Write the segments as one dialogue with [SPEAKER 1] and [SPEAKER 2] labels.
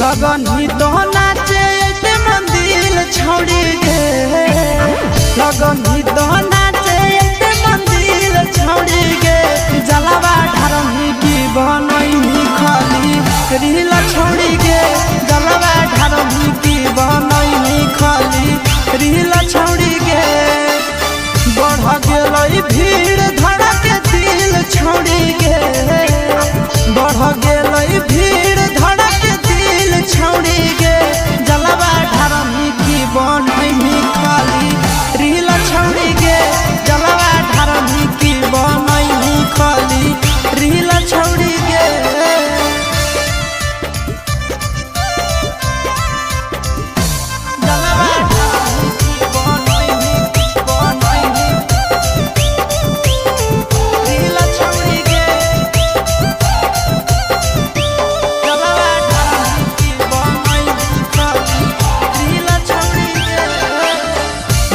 [SPEAKER 1] लगन ही तो नाचे ते मंदिर छोड़ी गे लगन ही तो नाचे ते मंदिर छोड़ी गे जलवा ढारनी की बनई खाली रील छोड़ी गे जलवा ढारनी की बनई खाली रील छोड़ी गे बढ़ गेलई भीड़ धड़क दिल छोड़ी गे बढ़ गेलई भीड़ धड़क दिल छोड़ी गे जलवा ढारनी की बनई खाली रील छोड़ी गे जलवा ढारनी की बनई खाली रील छोड़ी गे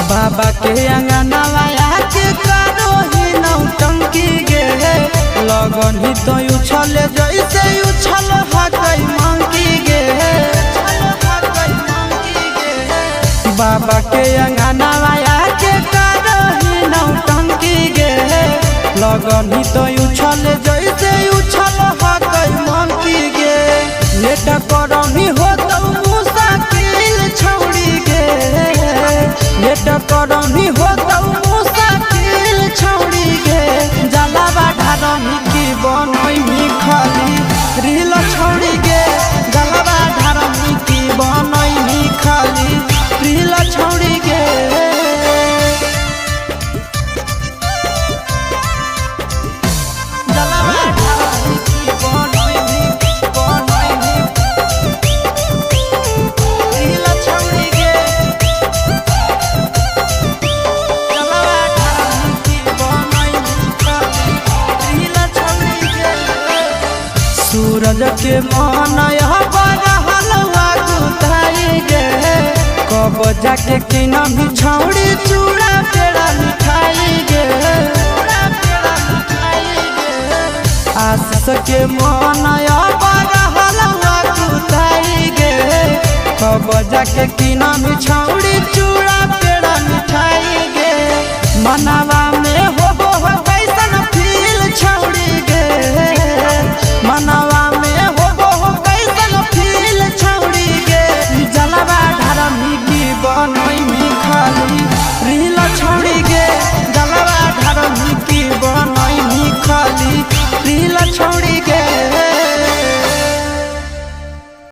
[SPEAKER 1] बाबा के अंगनवाया के करो ही नौटंकी गे लगन ही तो उछल जैसे उछल हकई मंकी गे बाबा के अंगनवाया के करो ही नौटंकी गे लगन ही तो उछल जैसे उछल हकई मंकी गे लेट करनी हो तो मुसाकिल छोड़ी गे लेट करनी हो तो मुसाकिल छोड़ी गे जलवा ढारनी की बनई खाली रील छोड़ी गे जलवा ढारनी की बनई खाली रील छोड़ी गे जलवा ढारनी की बनई रील छोड़ी गे सूरज के मन हलवा गुताई गे कब जाके किना भी छौड़ी चूड़ा पेड़ा मिठाई गे आशीष के मन हलवा गुताई गे कब जाके किना भी